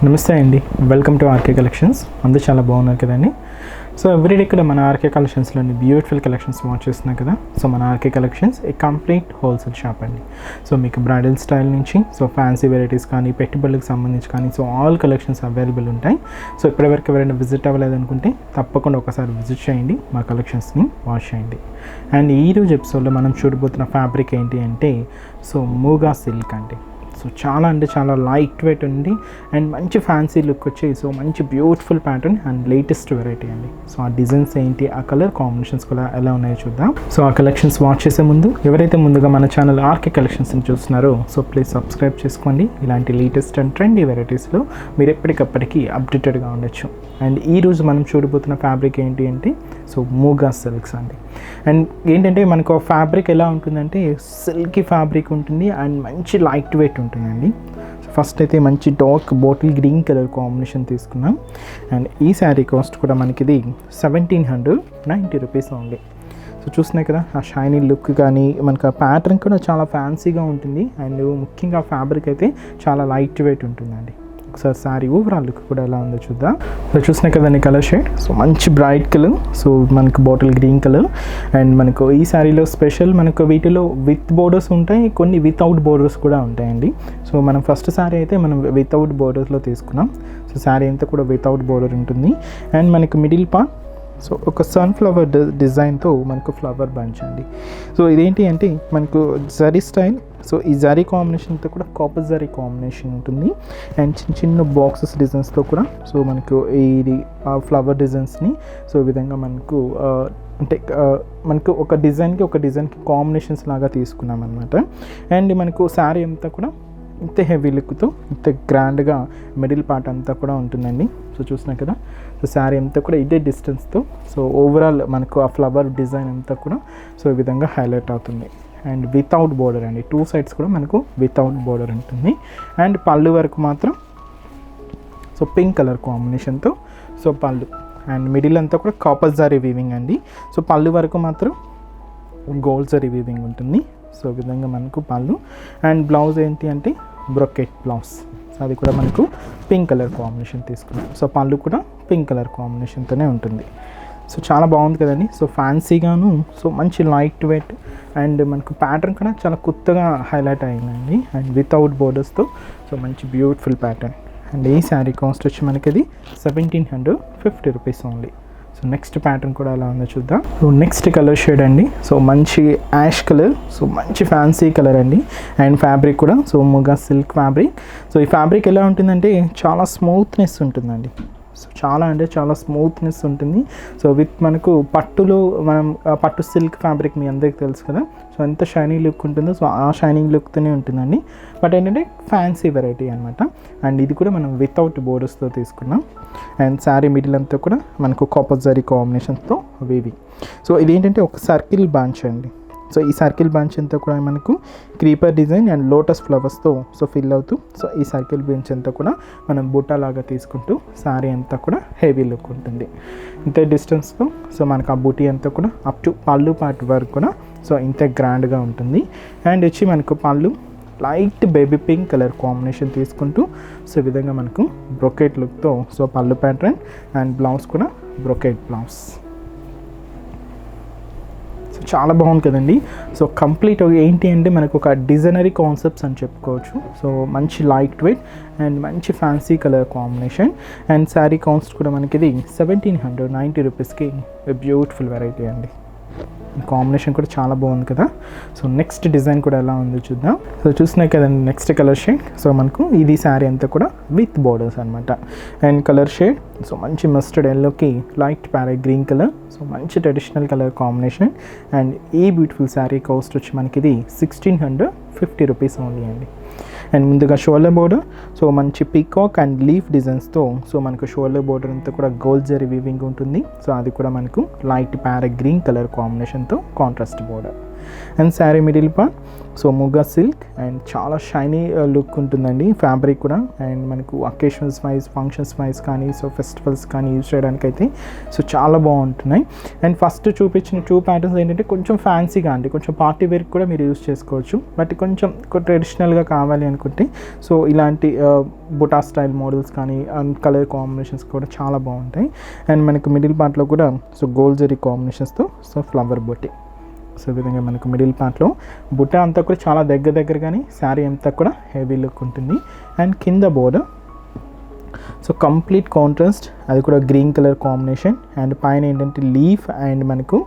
నమస్తే అండి, welcome to RK collections. అందరూ చాలా బాగున్నారు కదండి. సో ఎవ్రీడే ఇక్కడ మన ఆర్కే కలెక్షన్స్లోని బ్యూటిఫుల్ కలెక్షన్స్ వాచ్ చేస్తున్నాం కదా. సో మన RK collections a complete wholesale shop అండి. సో మీకు బ్రైడల్ స్టైల్ నుంచి సో ఫ్యాన్సీ వెరైటీస్ కానీ పెట్టుబడులకు సంబంధించి కానీ సో ఆల్ కలెక్షన్స్ అవైలబుల్ ఉంటాయి. సో ఇప్పటివరకు ఎవరైనా విజిట్ అవ్వలేదు అనుకుంటే తప్పకుండా ఒకసారి విజిట్ చేయండి, మా కలెక్షన్స్ని వాచ్ చేయండి. అండ్ ఈరోజు ఎపిసోడ్లో మనం చూడబోతున్న ఫ్యాబ్రిక్ ఏంటి అంటే సో మూగా సిల్క్ అండి. సో చాలా అంటే చాలా లైట్ వెయిట్ ఉంది అండ్ మంచి ఫ్యాన్సీ లుక్ వచ్చి సో మంచి beautiful pattern and latest variety అండి. సో ఆ డిజైన్స్ ఏంటి, ఆ కలర్ కాంబినేషన్స్ కూడా ఎలా ఉన్నాయో చూద్దాం. సో ఆ కలెక్షన్స్ వాచ్ చేసే ముందు ఎవరైతే ముందుగా మన ఛానల్ ఆర్కే కలెక్షన్స్ని చూస్తున్నారో సో ప్లీజ్ సబ్స్క్రైబ్ చేసుకోండి. ఇలాంటి లేటెస్ట్ అండ్ ట్రెండీ వెరైటీస్లో మీరు ఎప్పటికప్పటికీ అప్డేటెడ్గా ఉండొచ్చు. అండ్ ఈరోజు మనం చూడబోతున్న ఫ్యాబ్రిక్ ఏంటి అంటే సో మూగా సిల్క్స్ అండి. అండ్ ఏంటంటే మనకు ఫ్యాబ్రిక్ ఎలా ఉంటుందంటే సిల్కీ ఫ్యాబ్రిక్ ఉంటుంది అండ్ మంచి లైట్ వెయిట్ ఉంటుందండి. ఫస్ట్ అయితే మంచి dark bottle green colour combination తీసుకున్నాం. అండ్ ఈ శారీ కాస్ట్ కూడా మనకిది 1790 రూపీస్ ఓన్లీ. సో చూస్తున్నాయి కదా, ఆ షైనీ లుక్ కానీ మనకు ఆ ప్యాటర్న్ కూడా చాలా ఫ్యాన్సీగా ఉంటుంది. అండ్ ముఖ్యంగా ఫ్యాబ్రిక్ అయితే చాలా లైట్ వెయిట్ ఉంటుందండి. ఒకసారి శారీ ఓవరాల్ లుక్ కూడా ఎలా ఉందో చూద్దాం. సో చూసినా కదండి కలర్ షేడ్, సో మంచి బ్రైట్ కలర్, సో మనకు బాటిల్ గ్రీన్ కలర్. అండ్ మనకు ఈ శారీలో స్పెషల్ మనకు వీటిలో విత్ బోర్డర్స్ ఉంటాయి, కొన్ని వితౌట్ బోర్డర్స్ కూడా ఉంటాయండి. సో మనం ఫస్ట్ శారీ అయితే మనం వితౌట్ బోర్డర్స్లో తీసుకున్నాం. సో శారీ అంతా కూడా వితౌట్ బోర్డర్ ఉంటుంది. అండ్ మనకు మిడిల్ పార్ట్ సో ఒక సన్ఫ్లవర్ డిజైన్తో మనకు ఫ్లవర్ బంచ్ అండి. సో ఇదేంటి అంటే మనకు జరీ స్టైల్. సో ఈ జరీ కాంబినేషన్తో కూడా కాపర్ జరీ కాంబినేషన్ ఉంటుంది. అండ్ చిన్న చిన్న బాక్సెస్ డిజైన్స్తో కూడా సో మనకు ఈ ఫ్లవర్ డిజైన్స్ని సో ఈ విధంగా మనకు అంటే మనకు ఒక డిజైన్కి కాంబినేషన్స్ లాగా తీసుకున్నాం అనమాట. అండ్ మనకు శారీ అంతా కూడా ఇంత హెవీ లుక్తో ఇంత గ్రాండ్గా మిడిల్ పార్ట్ అంతా కూడా ఉంటుందండి. సో చూసినా కదా, సో శారీ అంతా కూడా ఇదే డిస్టెన్స్తో సో ఓవరాల్ మనకు ఆ ఫ్లవర్ డిజైన్ అంతా కూడా సో ఈ విధంగా హైలైట్ అవుతుంది. అండ్ వితౌట్ బోర్డర్ అండి, టూ సైడ్స్ కూడా మనకు వితౌట్ బోర్డర్ ఉంటుంది. అండ్ పళ్ళు వరకు మాత్రం సో పింక్ కలర్ కాంబినేషన్తో సో పళ్ళు అండ్ మిడిల్ అంతా కూడా కాపర్ జరీ వీవింగ్ అండి. సో పళ్ళు వరకు మాత్రం గోల్డ్ జరీ వీవింగ్ ఉంటుంది. సో ఈ విధంగా మనకు పళ్ళు. అండ్ బ్లౌజ్ ఏంటి అంటే బ్రొకెట్ బ్లౌజ్. సో అది కూడా మనకు పింక్ కలర్ కాంబినేషన్ తీసుకున్నాం. సో పళ్ళు కూడా పింక్ కలర్ కాంబినేషన్తోనే ఉంటుంది. సో చాలా బాగుంది కదండి. సో ఫ్యాన్సీగాను సో మంచి లైట్ వెయిట్ అండ్ మనకు ప్యాటర్న్ కూడా చాలా కొత్తగా హైలైట్ అయిందండి. అండ్ వితౌట్ బోర్డర్స్తో సో మంచి బ్యూటిఫుల్ ప్యాటర్న్. అండ్ ఈ శారీ కాస్ట్ వచ్చి మనకి అది 1750 rupees only. So next pattern కూడా ఎలా ఉందో చూద్దాం. సో నెక్స్ట్ కలర్ షేడ్ అండి, సో మంచి యాష్ కలర్, సో మంచి ఫ్యాన్సీ కలర్ అండి. అండ్ ఫ్యాబ్రిక్ కూడా సో మూగా సిల్క్ ఫ్యాబ్రిక్. సో ఈ ఫ్యాబ్రిక్ ఎలా ఉంటుందంటే చాలా స్మూత్నెస్ ఉంటుందండి. సో చాలా అంటే చాలా స్మూత్నెస్ ఉంటుంది. సో విత్ మనకు పట్టులో మనం పట్టు సిల్క్ ఫ్యాబ్రిక్ మీ అందరికీ తెలుసు కదా, సో ఎంత షైనీ లుక్ ఉంటుందో సో ఆ షైనింగ్ లుక్తోనే ఉంటుందండి. బట్ ఏంటంటే ఫ్యాన్సీ వెరైటీ అనమాట. అండ్ ఇది కూడా మనం వితౌట్ బోర్డర్స్తో తీసుకున్నాం. అండ్ శారీ మిడిల్ అంతా కూడా మనకు కాపర్ జరీ కాంబినేషన్తో వీవింగ్. సో ఇదేంటంటే ఒక సర్కిల్ బంచ్ అండి. సో ఈ సర్కిల్ బంచ్ అంతా కూడా మనకు క్రీపర్ డిజైన్ అండ్ లోటస్ ఫ్లవర్స్తో సో ఫిల్ అవుతూ సో ఈ సర్కిల్ బంచ్ అంతా కూడా మనం బుట్ట లాగా తీసుకుంటూ శారీ అంతా కూడా హెవీ లుక్ ఉంటుంది. ఇంత డిస్టెన్స్లో సో మనకు ఆ బూటీ అంతా కూడా అప్ టు పళ్ళు పార్ట్ వరకు కూడా సో ఇంత గ్రాండ్గా ఉంటుంది. అండ్ వచ్చి మనకు పళ్ళు light baby pink colour combination తీసుకుంటూ సో ఈ విధంగా మనకు బ్రొకెట్ లుక్తో సో పళ్ళు ప్యాటర్న్ అండ్ బ్లౌజ్ కూడా బ్రొకెట్ బ్లౌజ్. సో చాలా బాగుంది కదండి. సో కంప్లీట్ ఏంటి అంటే మనకు ఒక డిజైనరీ కాన్సెప్ట్స్ అని చెప్పుకోవచ్చు. సో మంచి లైట్ వెయిట్ అండ్ మంచి fancy colour combination. And sari cost కూడా మనకి ఇది 1790 రూపీస్కి బ్యూటిఫుల్ వెరైటీ అండి. కాంబినేషన్ కూడా చాలా బాగుంది కదా. సో నెక్స్ట్ డిజైన్ కూడా ఎలా ఉందో చూద్దాం. సో చూసినా కదండి నెక్స్ట్ కలర్ షేడ్, సో మనకు ఇది శారీ అంతా కూడా విత్ బోర్డర్స్ అనమాట. అండ్ కలర్ షేడ్ సో మంచి మస్టర్డ్ ఎల్లోకి light parrot green colour, so మంచి ట్రెడిషనల్ కలర్ కాంబినేషన్. అండ్ ఈ బ్యూటిఫుల్ శారీ కాస్ట్ వచ్చి మనకి ఇది 1650 రూపీస్ ఓన్లీ అండి. అండ్ ముందుగా షోల్డర్ బోర్డర్ సో మంచి పీకాక్ అండ్ లీఫ్ డిజైన్స్తో సో మనకు షోల్డర్ బోర్డర్ అంతా కూడా గోల్డ్ జరీ వీవింగ్ ఉంటుంది. సో అది కూడా మనకు లైట్ ప్యారెట్ గ్రీన్ కలర్ కాంబినేషన్తో contrast border. And sari middle part so ముగా silk and చాలా షైనీ లుక్ ఉంటుందండి ఫ్యాబ్రిక్ కూడా. అండ్ మనకు అకేషన్స్ వైజ్ ఫంక్షన్స్ వైజ్ కానీ సో ఫెస్టివల్స్ కానీ యూజ్ చేయడానికి అయితే సో చాలా బాగుంటున్నాయి. అండ్ ఫస్ట్ చూపించిన 2 ప్యాటర్న్స్ ఏంటంటే కొంచెం ఫ్యాన్సీగా అండి, కొంచెం పార్టీ వేర్కి కూడా మీరు యూజ్ చేసుకోవచ్చు. బట్ కొంచెం ట్రెడిషనల్గా కావాలి అనుకుంటే సో ఇలాంటి బుటా స్టైల్ మోడల్స్ కానీ కలర్ కాంబినేషన్స్ కూడా చాలా బాగుంటాయి. అండ్ మనకు మిడిల్ పార్ట్లో కూడా సో గోల్డ్ జరీ కాంబినేషన్స్తో సో ఫ్లవర్ బొట్టి. సో ఈ విధంగా మనకు మిడిల్ పార్ట్లో బుట్ట అంతా కూడా చాలా దగ్గర కానీ శారీ అంతా కూడా హెవీ లుక్ ఉంటుంది. అండ్ కింద బోర్డర్ సో కంప్లీట్ కాంట్రాస్ట్, అది కూడా గ్రీన్ కలర్ కాంబినేషన్. అండ్ పైన ఏంటంటే లీఫ్ అండ్ మనకు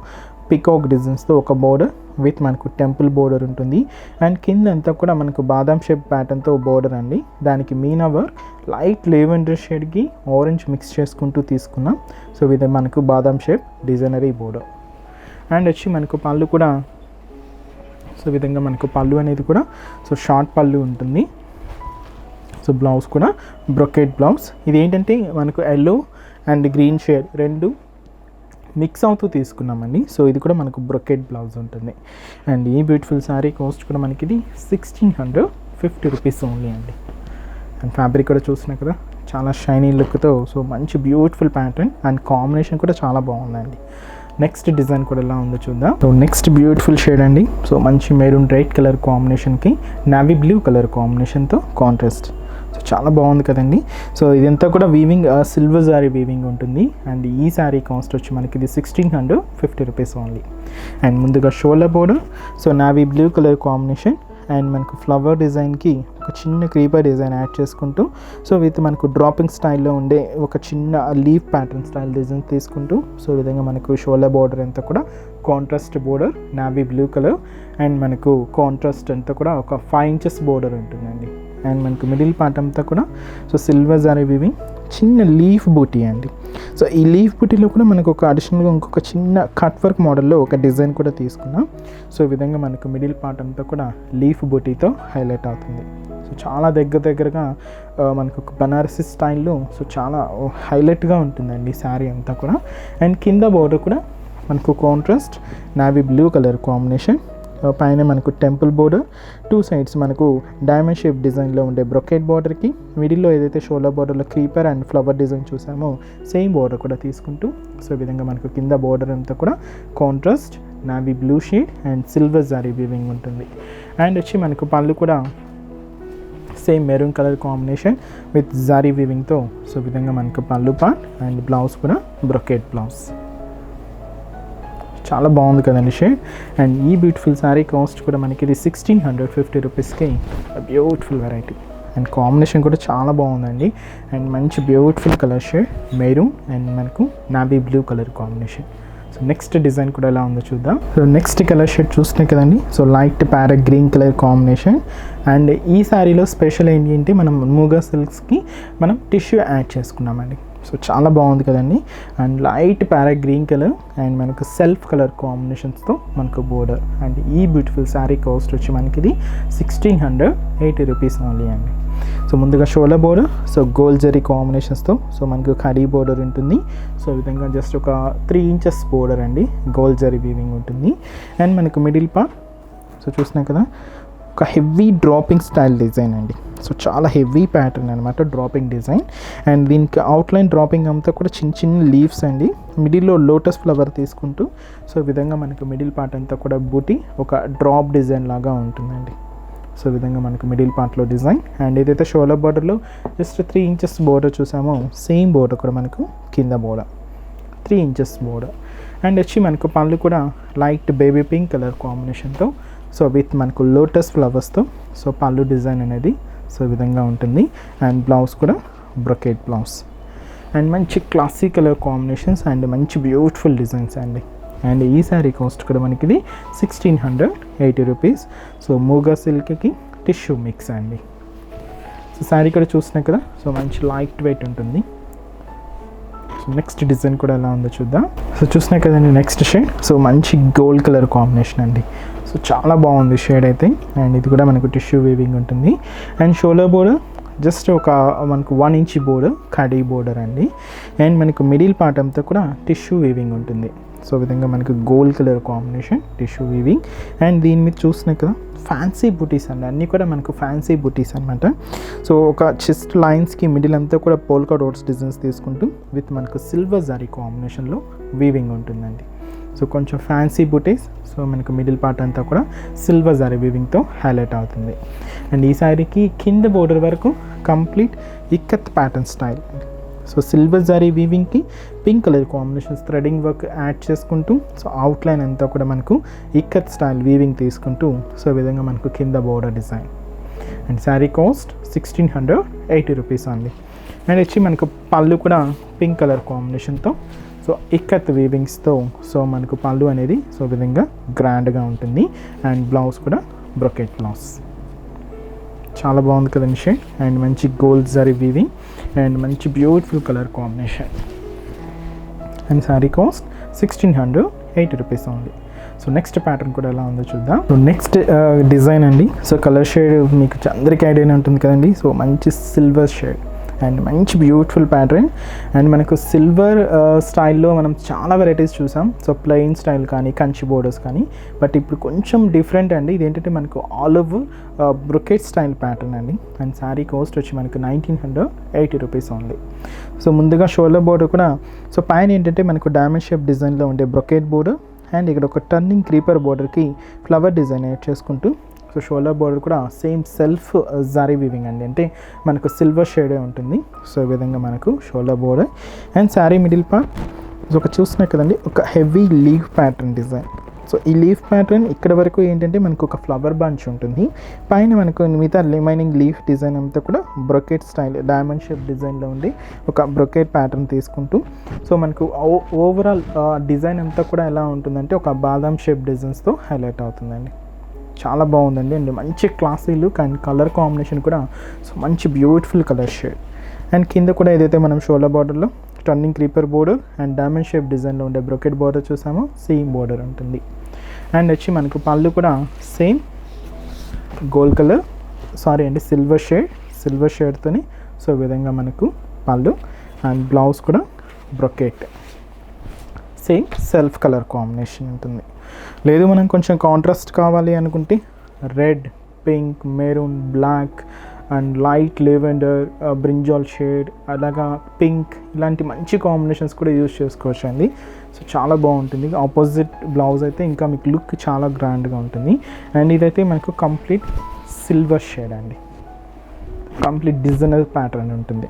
పికాక్ డిజైన్స్తో ఒక బోర్డర్ విత్ మనకు టెంపుల్ బోర్డర్ ఉంటుంది. అండ్ కింద అంతా కూడా మనకు బాదాం షేప్ ప్యాటర్న్తో బోర్డర్ అండి. దానికి మీనా వర్క్ లైట్ లెవెండర్ షేడ్కి ఆరెంజ్ మిక్స్ చేసుకుంటూ తీసుకున్నాం. సో ఇది మనకు బాదాం షేప్ డిజైనరీ బోర్డర్. అండ్ వచ్చి మనకు పళ్ళు కూడా సో విధంగా మనకు పళ్ళు అనేది కూడా సో షార్ట్ పళ్ళు ఉంటుంది. సో బ్లౌజ్ కూడా బ్రొకెట్ బ్లౌజ్. ఇది ఏంటంటే మనకు ఎల్లో అండ్ గ్రీన్ షేడ్ రెండు మిక్స్ అవుతూ తీసుకున్నామండి. సో ఇది కూడా మనకు బ్రొకెట్ బ్లౌజ్ ఉంటుంది. అండ్ ఈ బ్యూటిఫుల్ శారీ కాస్ట్ కూడా మనకి ఇది 1650 రూపీస్ ఓన్లీ అండి. అండ్ ఫ్యాబ్రిక్ కూడా చూసినా కదా చాలా షైనీ లుక్తో సో మంచి బ్యూటిఫుల్ ప్యాటర్న్ అండ్ కాంబినేషన్ కూడా చాలా బాగుందండి. నెక్స్ట్ డిజైన్ కూడా ఎలా ఉందో చూద్దాం. సో నెక్స్ట్ బ్యూటిఫుల్ షేడ్ అండి. సో మంచి మెరూన్ రెడ్ కలర్ కాంబినేషన్కి నావీ బ్లూ కలర్ కాంబినేషన్తో కాంట్రాస్ట్. సో చాలా బాగుంది కదండి. సో ఇదంతా కూడా వీవింగ్ సిల్వర్ శారీ వీవింగ్ ఉంటుంది. అండ్ ఈ శారీ కాస్ట్ వచ్చి మనకి ఇది 1650 రూపీస్ ఓన్లీ. అండ్ ముందుగా shoulder border so navy blue colour combination and మనకు ఫ్లవర్ డిజైన్కి ఒక చిన్న క్రీపర్ డిజైన్ యాడ్ చేసుకుంటూ సో విత్ మనకు డ్రాపింగ్ స్టైల్లో ఉండే ఒక చిన్న లీఫ్ ప్యాటర్న్ స్టైల్ డిజైన్ తీసుకుంటూ సో ఈ విధంగా మనకు షోల్డర్ బోర్డర్ అంతా కూడా contrast border navy blue colour and మనకు కాంట్రాస్ట్ అంతా కూడా ఒక 5 ఇంచెస్ బోర్డర్ ఉంటుందండి. అండ్ మనకు మిడిల్ పార్ట్ అంతా కూడా సో సిల్వర్ జారీ వీవింగ్ చిన్న లీఫ్ బూటీ అండి. సో ఈ లీఫ్ బూటీలో కూడా మనకు ఒక అడిషనల్గా ఇంకొక చిన్న కట్ వర్క్ మోడల్లో ఒక డిజైన్ కూడా తీసుకున్నాం. సో ఈ విధంగా మనకు మిడిల్ పార్ట్ అంతా కూడా లీఫ్ బూటీతో హైలైట్ అవుతుంది. సో చాలా దగ్గరగా మనకు ఒక బనారసి స్టైల్లో సో చాలా హైలైట్గా ఉంటుందండి శారీ అంతా కూడా. అండ్ కింద బోర్డర్ కూడా మనకు contrast navy blue colour combination, పైన మనకు టెంపుల్ బోర్డర్, 2 సైడ్స్ మనకు డైమండ్ షేప్ డిజైన్లో ఉండే బ్రొకెట్ బోర్డర్కి మిడిల్లో ఏదైతే షోల్డర్ బోర్డర్లో క్రీపర్ అండ్ ఫ్లవర్ డిజైన్ చూసామో సేమ్ బోర్డర్ కూడా తీసుకుంటూ సో ఈ విధంగా మనకు కింద బోర్డర్ అంతా కూడా contrast navy blue shade and silver జారీ వీవింగ్ ఉంటుంది. అండ్ వచ్చి మనకు పళ్ళు కూడా same maroon colour combination with జారీ వీవింగ్తో సో ఈ విధంగా మనకు పళ్ళు పార్ట్ అండ్ బ్లౌజ్ కూడా బ్రొకెట్ బ్లౌజ్. చాలా బాగుంది కదండి షేడ్. అండ్ ఈ బ్యూటిఫుల్ శారీ కాస్ట్ కూడా మనకి ఇది 1650 రూపీస్కి బ్యూటిఫుల్ వెరైటీ. అండ్ కాంబినేషన్ కూడా చాలా బాగుందండి. అండ్ మంచి beautiful colour shade maroon and మనకు navy blue colour combination. So next design కూడా ఎలా ఉందో చూద్దాం. సో నెక్స్ట్ కలర్ షేడ్ చూస్తున్నాయి కదండి. So light parrot green colour combination. And ఈ శారీలో స్పెషల్ ఏంటి అంటే మనం మూగా సిల్క్స్కి మనం టిష్యూ యాడ్ చేసుకున్నామండి. సో చాలా బాగుంది కదండి. And light parrot green colour and మనకు సెల్ఫ్ కలర్ కాంబినేషన్స్తో మనకు బోర్డర్. అండ్ ఈ బ్యూటిఫుల్ శారీ కాస్ట్ వచ్చి మనకి ఇది 1680 రూపీస్ ఓన్లీ అండి. సో ముందుగా shoulder border so gold zari కాంబినేషన్స్తో సో మనకు కడీ బోర్డర్ ఉంటుంది. సో ఈ విధంగా జస్ట్ ఒక 3 ఇంచెస్ బోర్డర్ అండి, గోల్డ్ జరీ వీవింగ్ ఉంటుంది. అండ్ మనకు మిడిల్ పార్ట్ సో చూసినాం కదా ఒక హెవీ డ్రాపింగ్ స్టైల్ డిజైన్ అండి. సో చాలా హెవీ ప్యాటర్న్ అనమాట డ్రాపింగ్ డిజైన్. అండ్ దీనికి అవుట్లైన్ డ్రాపింగ్ అంతా కూడా చిన్న లీవ్స్ అండి. మిడిల్లో లోటస్ ఫ్లవర్ తీసుకుంటూ సో ఈ విధంగా మనకు మిడిల్ పార్ట్ అంతా కూడా బూటీ ఒక డ్రాప్ డిజైన్ లాగా ఉంటుందండి. సో ఈ విధంగా మనకు మిడిల్ పార్ట్లో డిజైన్. అండ్ ఏదైతే షోల్డర్ బోర్డర్లో జస్ట్ 3 ఇంచెస్ బోర్డర్ చూసామో సేమ్ బోర్డర్ కూడా మనకు కింద బోర్డర్ 3 ఇంచెస్ బోర్డర్. అండ్ వచ్చి మనకు పళ్ళు కూడా లైట్ బేబీ పింక్ కలర్ కాంబినేషన్తో సో విత్ మనకు లోటస్ ఫ్లవర్స్తో సో పళ్ళు డిజైన్ అనేది సో ఈ విధంగా ఉంటుంది. అండ్ బ్లౌజ్ కూడా బ్రొకెట్ బ్లౌజ్. అండ్ మంచి క్లాసిక్ కలర్ కాంబినేషన్స్ అండ్ మంచి బ్యూటిఫుల్ డిజైన్స్ అండి. అండ్ ఈ శారీ కాస్ట్ కూడా మనకి ఇది 1680 రూపీస్. సో మూగా సిల్క్కి టిష్యూ మిక్స్ అండి. సో శారీ కూడా చూసినా కదా సో మంచి లైట్ వెయిట్ ఉంటుంది. సో నెక్స్ట్ డిజైన్ కూడా ఎలా ఉందో చూద్దాం. సో చూసినా కదండి నెక్స్ట్ షేడ్ సో మంచి గోల్డ్ కలర్ కాంబినేషన్ అండి. సో చాలా బాగుంది షేడ్ అయితే. అండ్ ఇది కూడా మనకు టిష్యూ వీవింగ్ ఉంటుంది. అండ్ షోల్డర్ బోర్డర్ జస్ట్ ఒక మనకు 1 ఇంచ్ బోర్డర్, కడీ బోర్డర్ అండి. అండ్ మనకు మిడిల్ పార్ట్ అంతా కూడా టిష్యూ వీవింగ్ ఉంటుంది. సో విధంగా మనకు gold colour combination tissue weaving. And దీని మీద చూసినాయి కదా ఫ్యాన్సీ బుటీస్ అండి, అన్నీ కూడా మనకు ఫ్యాన్సీ బుటీస్ అనమాట. సో ఒక చెస్ట్ లైన్స్కి మిడిల్ అంతా కూడా పోల్కా డాట్స్ డిజైన్స్ తీసుకుంటూ విత్ మనకు సిల్వర్ జారీ కాంబినేషన్లో వీవింగ్ ఉంటుందండి. సో కొంచెం ఫ్యాన్సీ బుటీస్. సో మనకు మిడిల్ పార్ట్ అంతా కూడా సిల్వర్ జారీ వీవింగ్తో హైలైట్ అవుతుంది. అండ్ ఈ శారీకి కింద బోర్డర్ వరకు complete ikat pattern style. So silver zari వీవింగ్కి pink colour combinations threading work add చేసుకుంటూ సో అవుట్లైన్ అంతా కూడా మనకు ఇక్కత్ స్టైల్ వీవింగ్ తీసుకుంటూ సో ఈ విధంగా మనకు కింద border design. And sari cost 1680 rupees అండి. అండ్ వచ్చి మనకు పళ్ళు కూడా పింక్ కలర్ కాంబినేషన్తో సో ఇక్కత్ వీవింగ్స్తో సో మనకు పళ్ళు అనేది సో విధంగా గ్రాండ్గా ఉంటుంది. అండ్ బ్లౌజ్ కూడా బ్రొకెట్ బ్లౌజ్. చాలా బాగుంది కదండి షేడ్. అండ్ మంచి గోల్డ్ జరీ వీవింగ్ అండ్ మంచి beautiful colour combination. And sari cost 1680 rupees only. So next pattern కూడా ఎలా ఉందో చూద్దాం. సో నెక్స్ట్ డిజైన్ అండి. సో కలర్ షేడ్ మీకు అందరికీ ఐడియానే ఉంటుంది కదండి. సో మంచి సిల్వర్ షేడ్ అండ్ మంచి బ్యూటిఫుల్ ప్యాటర్న్. అండ్ మనకు సిల్వర్ స్టైల్లో మనం చాలా వెరైటీస్ చూసాం. సో ప్లెయిన్ స్టైల్ కానీ కంచి బోర్డర్స్ కానీ, బట్ ఇప్పుడు కొంచెం డిఫరెంట్ అండి. ఇదేంటంటే మనకు ఆలివ్ బ్రొకెట్ స్టైల్ ప్యాటర్న్ అండి. అండ్ శారీ కాస్ట్ వచ్చి మనకు 1980 రూపీస్ ఓన్లీ. సో ముందుగా షోల్డర్ బోర్డర్ కూడా సో పైన ఏంటంటే మనకు డైమండ్ షేప్ డిజైన్లో ఉండే బ్రొకెట్ బోర్డర్ అండ్ ఇక్కడ ఒక టర్నింగ్ క్రీపర్ బోర్డర్కి ఫ్లవర్ డిజైన్ యాడ్ చేసుకుంటూ సో షోల్డర్ బోర్డర్ కూడా సేమ్ సెల్ఫ్ జారీ వీవింగ్ అండి, అంటే మనకు సిల్వర్ షేడే ఉంటుంది. సో ఈ విధంగా మనకు shoulder border. And sari middle part so ఒక చూసినా కదండి ఒక heavy leaf pattern design. So ఈ లీఫ్ ప్యాటర్న్ ఇక్కడ వరకు ఏంటంటే మనకు ఒక ఫ్లవర్ బంచ్ ఉంటుంది. పైన మనకు మిగతా రిమైనింగ్ లీఫ్ డిజైన్ అంతా కూడా బ్రొకెట్ స్టైల్ డైమండ్ షేప్ డిజైన్లో ఉండి ఒక బ్రొకెట్ ప్యాటర్న్ తీసుకుంటూ సో మనకు ఓవరాల్ డిజైన్ అంతా కూడా ఎలా ఉంటుందంటే ఒక బాదాం షేప్ డిజైన్స్తో హైలైట్ అవుతుందండి. చాలా బాగుందండి. అండ్ మంచి classy look and colour combination కూడా సో మంచి బ్యూటిఫుల్ కలర్ షేడ్. అండ్ కింద కూడా ఏదైతే మనం షోల్డర్ బార్డర్లో turning creeper border and diamond shape డిజైన్లో ఉండే బ్రొకెట్ బోర్డర్ చూసామో సేమ్ బోర్డర్ ఉంటుంది. అండ్ వచ్చి మనకు పళ్ళు కూడా సేమ్ గోల్డ్ కలర్ సిల్వర్ షేడ్తోని సో ఈ విధంగా మనకు పళ్ళు. అండ్ బ్లౌజ్ కూడా brocade same self colour combination ఉంటుంది. లేదు మనం కొంచెం కాంట్రాస్ట్ కావాలి అనుకుంటే red, pink, maroon, black and light lavender, brinjal shade, అలాగా పింక్, ఇలాంటి మంచి కాంబినేషన్స్ కూడా యూజ్ చేసుకోవచ్చు అండి. సో చాలా బాగుంటుంది. ఆపోజిట్ బ్లౌజ్ అయితే ఇంకా మీకు లుక్ చాలా గ్రాండ్గా ఉంటుంది. అండ్ ఇదైతే మనకు కంప్లీట్ సిల్వర్ షేడ్ అండి, కంప్లీట్ డిజైనర్ ప్యాటర్న్ ఉంటుంది.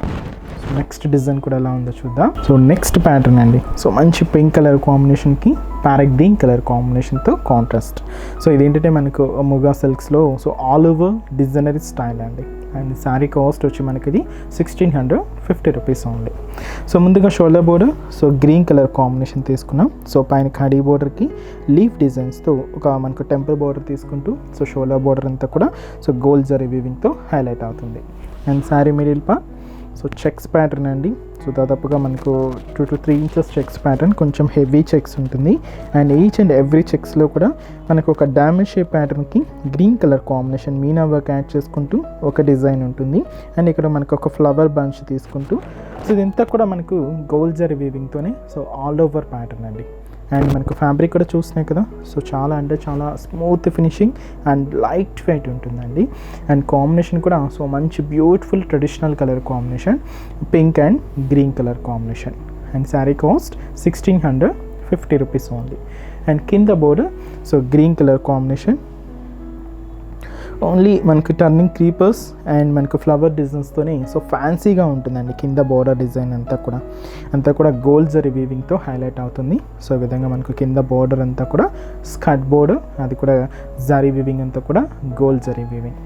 సో నెక్స్ట్ డిజైన్ కూడా ఎలా ఉందో చూద్దాం. సో నెక్స్ట్ ప్యాటర్న్ అండి. సో మంచి పింక్ కలర్ కాంబినేషన్కి ప్యారెట్ గ్రీన్ కలర్ కాంబినేషన్తో కాంట్రాస్ట్. సో ఇదేంటంటే మనకు ముగా సిల్క్స్లో సో ఆల్ ఓవర్ డిజైనరీ స్టైల్ అండి. అండ్ శారీ కాస్ట్ వచ్చి మనకి ఇది 1650 రూపీస్ ఓన్లీ. సో ముందుగా shoulder border so green colour combination తీసుకున్నాం. సో పైన కడీ బోర్డర్కి లీఫ్ డిజైన్స్తో ఒక మనకు టెంపుల్ బోర్డర్ తీసుకుంటూ సో షోల్డర్ బోర్డర్ అంతా కూడా సో గోల్డ్ జరీ వీవింగ్తో హైలైట్ అవుతుంది. And sari middle part so checks pattern అండి. సో దాదాపుగా మనకు 2 to 3 ఇంచెస్ చెక్స్ ప్యాటర్న్, కొంచెం హెవీ చెక్స్ ఉంటుంది. అండ్ ఈచ్ అండ్ ఎవ్రీ చెక్స్లో కూడా మనకు ఒక డైమండ్ షేప్ ప్యాటర్న్కి green colour combination meena work add చేసుకుంటూ ఒక డిజైన్ ఉంటుంది. అండ్ ఇక్కడ మనకు ఒక ఫ్లవర్ బంచ్ తీసుకుంటూ సో ఇదంతా కూడా మనకు గోల్డ్ జరీ వీవింగ్తోనే సో ఆల్ ఓవర్ ప్యాటర్న్ అండి. అండ్ మనకు ఫ్యాబ్రిక్ కూడా చూస్తున్నాయి కదా సో చాలా అంటే చాలా smooth finishing and light weight ఉంటుందండి. అండ్ కాంబినేషన్ కూడా సో మంచి beautiful traditional colour combination, pink and green colour combination. And sari cost 1650 rupees only. And కింద border so green colour combination, only మనకు టర్నింగ్ క్రీపర్స్ అండ్ మనకు flower డిజైన్స్తోనే so ఫ్యాన్సీగా ఉంటుందండి. కింద బోర్డర్ డిజైన్ అంతా కూడా గోల్డ్ జరీ వీవింగ్తో హైలైట్ అవుతుంది. సో ఈ విధంగా మనకు కింద బోర్డర్ అంతా కూడా స్కర్ట్ బోర్డర్, అది కూడా జరీ వీవింగ్ అంతా కూడా గోల్డ్ జరీ వీవింగ్.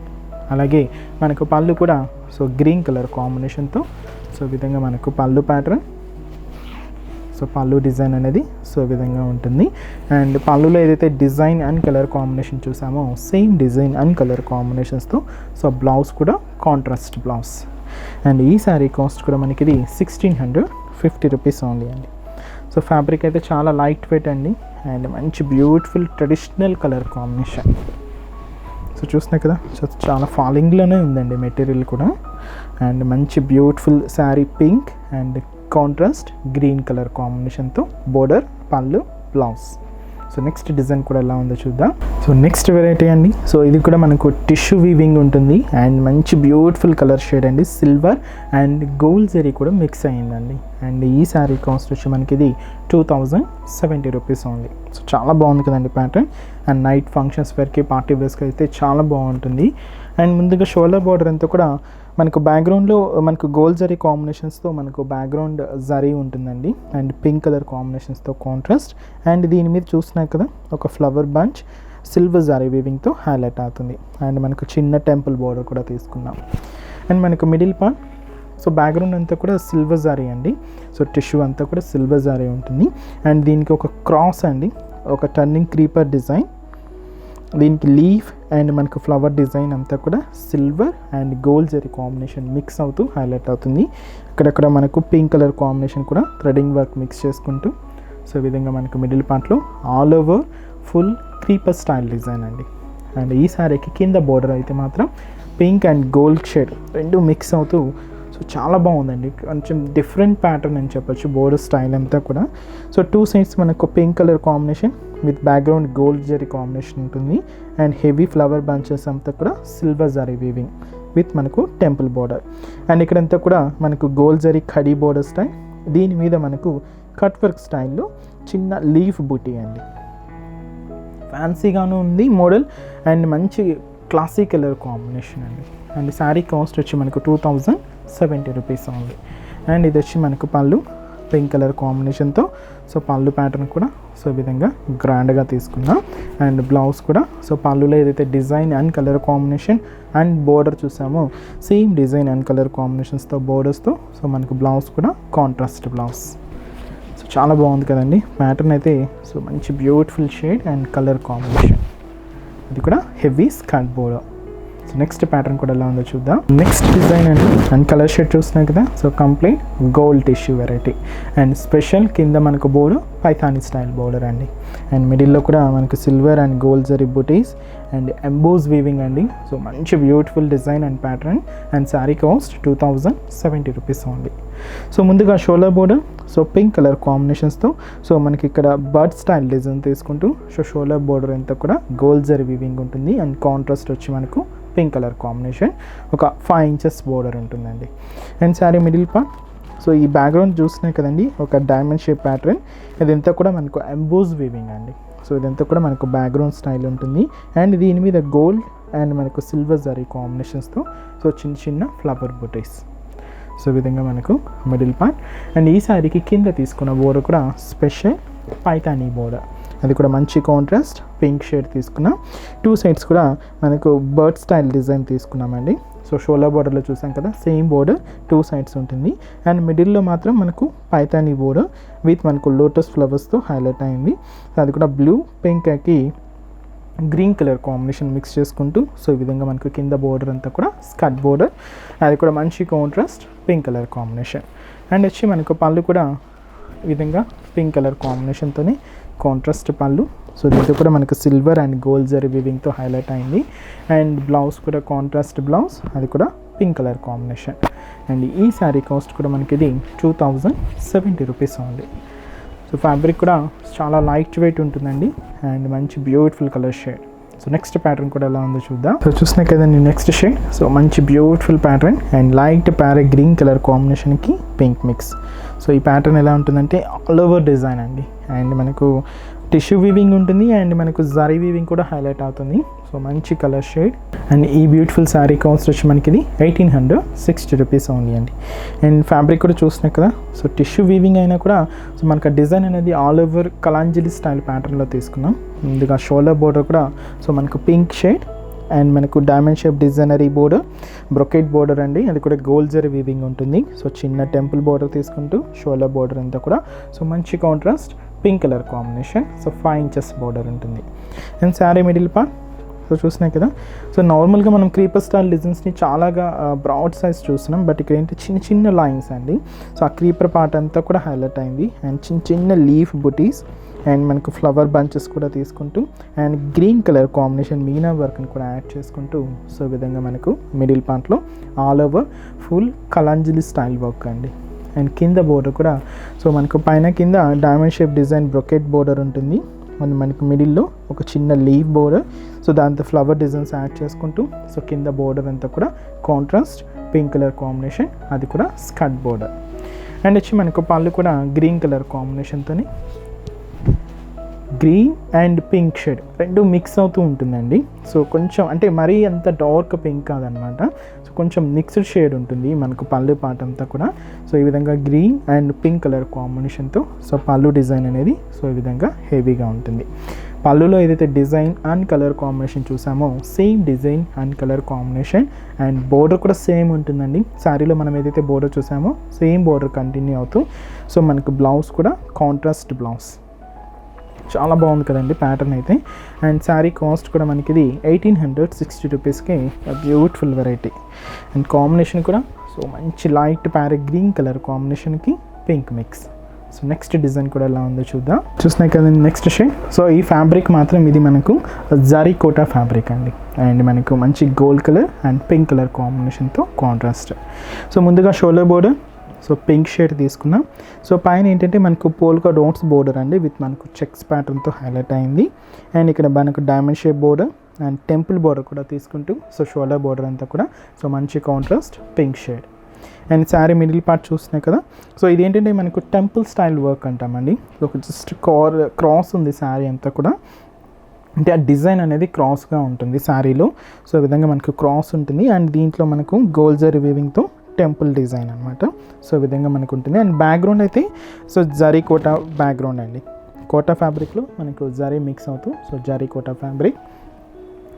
అలాగే మనకు పళ్ళు కూడా సో గ్రీన్ కలర్ కాంబినేషన్తో సో ఈ విధంగా మనకు pallu pattern so pallu design అనేది సో ఈ విధంగా ఉంటుంది. అండ్ పళ్ళులో ఏదైతే డిజైన్ అండ్ కలర్ కాంబినేషన్ చూసామో సేమ్ డిజైన్ అండ్ కలర్ కాంబినేషన్స్తో సో బ్లౌజ్ కూడా కాంట్రాస్ట్ బ్లౌజ్. అండ్ ఈ శారీ కాస్ట్ కూడా మనకి ఇది 1650 రూపీస్ ఓన్లీ అండి. సో ఫ్యాబ్రిక్ అయితే చాలా లైట్ వెయిట్ అండి అండ్ మంచి beautiful traditional colour combination. So చూస్తున్నాయి కదా సో చాలా ఫాలింగ్లోనే ఉందండి మెటీరియల్ కూడా. అండ్ మంచి beautiful sari pink and contrast green colour కాంబినేషన్తో బోర్డర్, పళ్ళు, బ్లౌజ్. సో నెక్స్ట్ డిజైన్ కూడా ఎలా ఉందో చూద్దాం. సో నెక్స్ట్ వెరైటీ అండి. సో ఇది కూడా మనకు టిష్యూ వీవింగ్ ఉంటుంది అండ్ మంచి బ్యూటిఫుల్ కలర్ షేడ్ అండి. సిల్వర్ అండ్ గోల్డ్ జరీ కూడా మిక్స్ అయ్యిందండి. అండ్ ఈ శారీ కాస్ట్ వచ్చి మనకి ఇది 2070 రూపీస్ ఓన్లీ. సో చాలా బాగుంది కదండి ప్యాటర్న్. అండ్ నైట్ ఫంక్షన్స్ వరకు, పార్టీ వేర్స్కి అయితే చాలా బాగుంటుంది. అండ్ ముందుగా షోల్డర్ బార్డర్ అంతా కూడా మనకు బ్యాక్గ్రౌండ్లో మనకు గోల్డ్ జరీ కాంబినేషన్స్తో మనకు బ్యాక్గ్రౌండ్ జరీ ఉంటుందండి. అండ్ పింక్ కలర్ కాంబినేషన్స్తో కాంట్రాస్ట్. అండ్ దీని మీద చూసినా కదా ఒక ఫ్లవర్ బంచ్ సిల్వర్ జరీ వీవింగ్తో హైలైట్ అవుతుంది. అండ్ మనకు చిన్న టెంపుల్ బార్డర్ కూడా తీసుకున్నాం. అండ్ మనకు మిడిల్ పార్ట్, సో బ్యాక్గ్రౌండ్ అంతా కూడా సిల్వర్ జరీ అండి. సో టిష్యూ అంతా కూడా సిల్వర్ జరీ ఉంటుంది. అండ్ దీనికి ఒక క్రాస్ అండి, ఒక టర్నింగ్ క్రీపర్ డిజైన్, దీనికి లీఫ్ అండ్ మనకు ఫ్లవర్ డిజైన్ అంతా కూడా silver and gold zari combination mix అవుతూ హైలైట్ అవుతుంది. అక్కడక్కడ మనకు పింక్ కలర్ కాంబినేషన్ కూడా థ్రెడింగ్ వర్క్ మిక్స్ చేసుకుంటూ, సో ఈ విధంగా మనకు మిడిల్ పార్ట్లో all over full creeper style design అండి. అండ్ ఈ సారీకి కింద బోర్డర్ అయితే మాత్రం పింక్ అండ్ గోల్డ్ షేడ్ రెండు మిక్స్ అవుతూ సో చాలా బాగుందండి. కొంచెం డిఫరెంట్ ప్యాటర్న్ అని చెప్పొచ్చు బోర్డర్ స్టైల్ అంతా కూడా. సో టూ సైడ్స్ మనకు pink colour combination with background gold zari combination ఉంటుంది. అండ్ హెవీ ఫ్లవర్ బంచెస్ అంతా కూడా సిల్వర్ జరీ వీవింగ్ విత్ మనకు టెంపుల్ బోర్డర్. అండ్ ఇక్కడంతా కూడా మనకు gold zari khadi border style, దీని మీద మనకు కట్ వర్క్ స్టైల్లో చిన్న లీఫ్ బూటీ అండి. ఫ్యాన్సీగాను ఉంది మోడల్ అండ్ మంచి క్లాసీ కలర్ కాంబినేషన్ అండి. అండ్ శారీ కాస్ట్ వచ్చి మనకు 2070 రూపీస్ ఉంది. అండ్ ఇది వచ్చి మనకు పళ్ళు పింక్ కలర్ కాంబినేషన్తో, సో పళ్ళు ప్యాటర్న్ కూడా సో ఈ విధంగా గ్రాండ్గా తీసుకున్నాం. అండ్ బ్లౌజ్ కూడా సో పళ్ళులో ఏదైతే design and colour combination and border చూసామో సేమ్ డిజైన్ అండ్ కలర్ కాంబినేషన్స్తో బోర్డర్స్తో, సో మనకు బ్లౌజ్ కూడా కాంట్రాస్ట్ బ్లౌజ్. సో చాలా బాగుంది కదండి ప్యాటర్న్ అయితే. సో మంచి beautiful shade and colour combination, ఇది కూడా heavy skirt border. So next pattern కూడా ఎలా ఉందో చూద్దాం. నెక్స్ట్ డిజైన్ అండి అండ్ కలర్ షేడ్ చూస్తున్నాయి కదా. So complete gold tissue variety and special కింద మనకు బోర్డర్ పైథానీ స్టైల్ బోర్డర్ అండి. అండ్ మిడిల్లో కూడా మనకు సిల్వర్ అండ్ గోల్డ్ జరీ బుటీస్ అండ్ ఎంబోస్ వీవింగ్ అండి. సో మంచి beautiful design and pattern. And sari cost 2070 rupees only. So ముందుగా shoulder border so pink colour కాంబినేషన్స్తో, సో మనకి ఇక్కడ బర్డ్ స్టైల్ డిజైన్ తీసుకుంటూ సో షోల్డర్ బోర్డర్ అంతా కూడా గోల్డ్ జరీ వీవింగ్ ఉంటుంది. అండ్ కాంట్రాస్ట్ వచ్చి మనకు పింక్ కలర్ కాంబినేషన్, ఒక 5 ఇంచెస్ బోర్డర్ ఉంటుందండి. And sari middle part, so ఈ బ్యాక్గ్రౌండ్ చూస్తున్నాయి కదండి ఒక డైమండ్ షేప్ ప్యాటర్న్, ఇదంతా కూడా మనకు ఎంబోస్ వీవింగ్ అండి. సో ఇదంతా కూడా మనకు బ్యాక్గ్రౌండ్ స్టైల్ ఉంటుంది. అండ్ దీని మీద గోల్డ్ అండ్ మనకు సిల్వర్ జరీ కాంబినేషన్స్తో సో చిన్న చిన్న ఫ్లవర్ బుటీస్, సో ఈ విధంగా మనకు మిడిల్ పార్ట్. అండ్ ఈ శారీకి కింద తీసుకున్న బోర్డర్ కూడా స్పెషల్ పైథానీ బోర్డర్, అది కూడా మంచి కాంట్రాస్ట్ పింక్ షేడ్ తీసుకున్నాం. టూ సైడ్స్ కూడా మనకు బర్డ్ స్టైల్ డిజైన్ తీసుకున్నామండి. సో షోల్డర్ బోర్డర్లో చూసాం కదా సేమ్ బోర్డర్ టూ సైడ్స్ ఉంటుంది. అండ్ మిడిల్లో మాత్రం మనకు పైథానీ బోర్డర్ విత్ మనకు లోటస్ ఫ్లవర్స్తో హైలైట్ అయింది. అది కూడా బ్లూ పింక్కి గ్రీన్ కలర్ కాంబినేషన్ మిక్స్ చేసుకుంటూ, సో ఈ విధంగా మనకు కింద బోర్డర్ అంతా కూడా స్కర్ట్ బోర్డర్, అది కూడా మంచి contrast pink colour combination. And వచ్చి మనకు పళ్ళు కూడా ఈ విధంగా పింక్ కలర్ కాంబినేషన్తోనే కాంట్రాస్ట్ పళ్ళు. సో దీంతో కూడా మనకు సిల్వర్ అండ్ గోల్డ్ జరీ వీవింగ్తో హైలైట్ అయింది. అండ్ బ్లౌజ్ కూడా కాంట్రాస్ట్ బ్లౌజ్, అది కూడా పింక్ కలర్ కాంబినేషన్. అండ్ ఈ శారీ కాస్ట్ కూడా మనకి ఇది 2070 రూపీస్ ఉంది. సో ఫ్యాబ్రిక్ కూడా చాలా లైట్ వెయిట్ ఉంటుందండి అండ్ మంచి beautiful colour shade. So next pattern కూడా ఎలా ఉందో చూద్దాం. సో చూస్తున్నాయి కదండి నెక్స్ట్ షేడ్, సో మంచి beautiful pattern and light parrot green colour కాంబినేషన్కి పింక్ మిక్స్. సో ఈ ప్యాటర్న్ ఎలా ఉంటుందంటే ఆల్ ఓవర్ డిజైన్ అండి. అండ్ మనకు టిష్యూ వీవింగ్ ఉంటుంది అండ్ మనకు జరీ వీవింగ్ కూడా హైలైట్ అవుతుంది. సో మంచి కలర్ షేడ్. అండ్ ఈ బ్యూటిఫుల్ శారీ కాస్ట్ వచ్చి మనకి ఇది 1860 రూపీస్ ఓన్లీ అండి. అండ్ ఫ్యాబ్రిక్ కూడా చూస్తున్నాయి కదా, సో టిష్యూ వీవింగ్ అయినా కూడా సో మనకు డిజైన్ అనేది ఆల్ ఓవర్ కలాంజలి స్టైల్ ప్యాటర్న్లో తీసుకున్నాం. ముందుగా షోల్డర్ బోర్డర్ కూడా సో మనకు పింక్ షేడ్ అండ్ మనకు డైమండ్ షేప్ డిజైనరీ బోర్డర్, బ్రొకెట్ బోర్డర్ అండి, అది కూడా గోల్డ్ జరీ వీవింగ్ ఉంటుంది. సో చిన్న టెంపుల్ బోర్డర్ తీసుకుంటూ షోల్డర్ బోర్డర్ అంతా కూడా సో మంచి contrast pink colour combination. So 5 inches border ఉంటుంది. And sari middle part so చూసినాయి కదా. సో నార్మల్గా మనం క్రీపర్ స్టైల్ డిజైన్స్ని చాలాగా బ్రాడ్ సైజ్ చూస్తున్నాం, బట్ ఇక్కడ ఏంటి చిన్న చిన్న లైన్స్ అండి. సో ఆ క్రీపర్ పార్ట్ అంతా కూడా హైలైట్ అయింది అండ్ చిన్న చిన్న లీఫ్ బుటీస్ అండ్ మనకు ఫ్లవర్ బంచెస్ కూడా తీసుకుంటూ and green colour combination Meena వర్క్ని కూడా యాడ్ చేసుకుంటూ సో ఈ విధంగా మనకు మిడిల్ పార్ట్లో all over full Kalanjali style work అండి. అండ్ కింద బోర్డర్ కూడా సో మనకు పైన కింద diamond shape design brocade border ఉంటుంది. మనకు మిడిల్లో ఒక చిన్న లీవ్ బోర్డర్, సో దాంతో ఫ్లవర్ డిజైన్స్ యాడ్ చేసుకుంటూ సో కింద బోర్డర్ అంతా కూడా కాంట్రాస్ట్ పింక్ కలర్ కాంబినేషన్, అది కూడా స్కర్ట్ బోర్డర్. అండ్ వచ్చి మనకు పళ్ళు కూడా గ్రీన్ కలర్ కాంబినేషన్తో గ్రీన్ అండ్ పింక్ షేడ్ రెండు మిక్స్ అవుతూ ఉంటుందండి. సో కొంచెం అంటే మరీ అంత డార్క్ పింక్ కాదనమాట, సో కొంచెం మిక్స్డ్ షేడ్ ఉంటుంది మనకు పళ్ళు పాట అంతా కూడా. సో ఈ విధంగా గ్రీన్ అండ్ పింక్ కలర్ కాంబినేషన్తో సో పళ్ళు డిజైన్ అనేది సో ఈ విధంగా హెవీగా ఉంటుంది. పళ్ళులో ఏదైతే డిజైన్ అండ్ కలర్ కాంబినేషన్ చూసామో same design and colour combination and border కూడా సేమ్ ఉంటుందండి. శారీలో మనం ఏదైతే బోర్డర్ చూసామో సేమ్ బోర్డర్ కంటిన్యూ అవుతూ సో మనకు బ్లౌజ్ కూడా కాంట్రాస్ట్ బ్లౌజ్. చాలా బాగుంది కదండి ప్యాటర్న్ అయితే. అండ్ శారీ కాస్ట్ కూడా మనకి ఇది 1860 రూపీస్కి బ్యూటిఫుల్ వెరైటీ. అండ్ కాంబినేషన్ కూడా సో మంచి లైట్ ప్యారెట్ గ్రీన్ కలర్ కాంబినేషన్కి pink mix. So next design కూడా ఎలా ఉందో చూద్దాం. చూస్తున్నాయి కదండి నెక్స్ట్ షేడ్. సో ఈ ఫ్యాబ్రిక్ మాత్రం ఇది మనకు జరీ కోటా ఫ్యాబ్రిక్ అండి. అండ్ మనకు మంచి gold colour and pink colour కాంబినేషన్తో కాంట్రాస్ట్. సో ముందుగా shoulder border so pink shade తీసుకున్నాం. సో పైన ఏంటంటే మనకు పోల్కా డాట్స్ బోర్డర్ అండి విత్ మనకు చెక్స్ ప్యాటర్న్తో హైలైట్ అయింది. అండ్ ఇక్కడ మనకు diamond shape border and temple border కూడా తీసుకుంటూ సో షోల్డర్ బోర్డర్ అంతా కూడా సో మంచి contrast pink shade. And sari middle part చూస్తున్నాయి కదా. సో ఇదేంటంటే మనకు టెంపుల్ స్టైల్ వర్క్ అంటామండి. ఒక జస్ట్ క్రాస్ ఉంది శారీ అంతా కూడా, అంటే ఆ డిజైన్ అనేది క్రాస్గా ఉంటుంది శారీలో. సో ఈ విధంగా మనకు క్రాస్ ఉంటుంది అండ్ దీంట్లో మనకు గోల్డ్ జరీ వీవింగ్తో టెంపుల్ డిజైన్ అనమాట. సో ఈ విధంగా మనకు ఉంటుంది. అండ్ బ్యాక్గ్రౌండ్ అయితే సో జరీ కోటా బ్యాక్గ్రౌండ్ అండి. కోటా ఫ్యాబ్రిక్లో మనకు జరీ మిక్స్ అవుతూ so zari Kota fabric.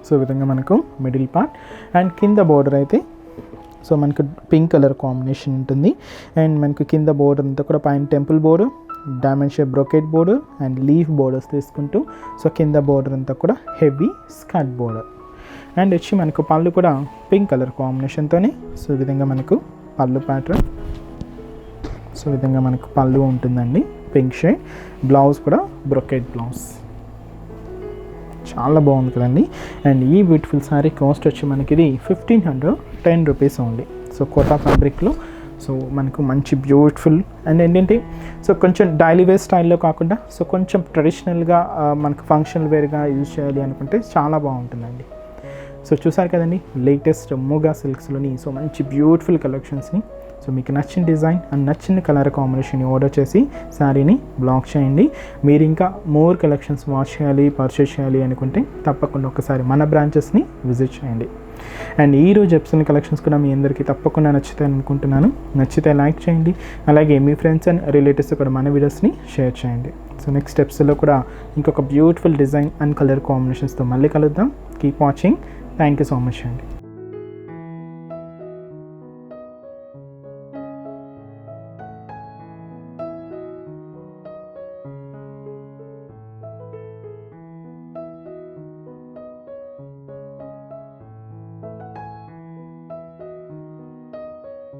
So ఈ విధంగా మనకు మిడిల్ పార్ట్ అండ్ కింద బోర్డర్ అయితే సో మనకు పింక్ కలర్ కాంబినేషన్ ఉంటుంది. అండ్ మనకు కింద బోర్డర్ అంతా కూడా పైన temple border, diamond shape brocade border and leaf borders తీసుకుంటూ సో కింద బోర్డర్ అంతా కూడా హెవీ స్కర్ట్ బోర్డర్. అండ్ వచ్చి మనకు పళ్ళు కూడా పింక్ కలర్ కాంబినేషన్తోనే సో ఈ విధంగా మనకు పళ్ళు ప్యాటర్న్. సో ఈ విధంగా మనకు పళ్ళు ఉంటుందండి పింక్ షేడ్. బ్లౌజ్ కూడా బ్రొకెట్ బ్లౌజ్. చాలా బాగుంది కదండి. అండ్ ఈ బ్యూటిఫుల్ శారీ కాస్ట్ వచ్చి మనకి ఇది 1510 రూపీస్ ఓన్లీ. సో కోటా ఫ్యాబ్రిక్లో సో మనకు మంచి బ్యూటిఫుల్ అండ్ ఏంటంటే సో కొంచెం డైలీ వేర్ స్టైల్లో కాకుండా సో కొంచెం ట్రెడిషనల్గా మనకు ఫంక్షనల్ వేర్గా యూజ్ చేయాలి అనుకుంటే చాలా బాగుంటుందండి. సో చూసారు కదండి లేటెస్ట్ మూగా సిల్క్స్లోని సో మంచి బ్యూటిఫుల్ కలెక్షన్స్ని. సో మీకు నచ్చిన డిజైన్ అండ్ నచ్చిన కలర్ కాంబినేషన్ని ఆర్డర్ చేసి శారీని బ్లాక్ చేయండి. మీరు ఇంకా మోర్ కలెక్షన్స్ వాచ్ చేయాలి, పర్చేస్ చేయాలి అనుకుంటే తప్పకుండా ఒకసారి మన బ్రాంచెస్ని విజిట్ చేయండి. అండ్ ఈరోజు ఎపిసోడ్ కలెక్షన్స్ కూడా మీ అందరికీ తప్పకుండా నచ్చుతాయి అనుకుంటున్నాను. నచ్చితే లైక్ చేయండి, అలాగే మీ ఫ్రెండ్స్ అండ్ రిలేటివ్స్ కూడా మన వీడియోస్ని షేర్ చేయండి. సో నెక్స్ట్ ఎపిసోడ్లో కూడా ఇంకొక బ్యూటిఫుల్ డిజైన్ అండ్ కలర్ కాంబినేషన్స్తో మళ్ళీ కలుద్దాం. Keep watching. Thank you so much అండి.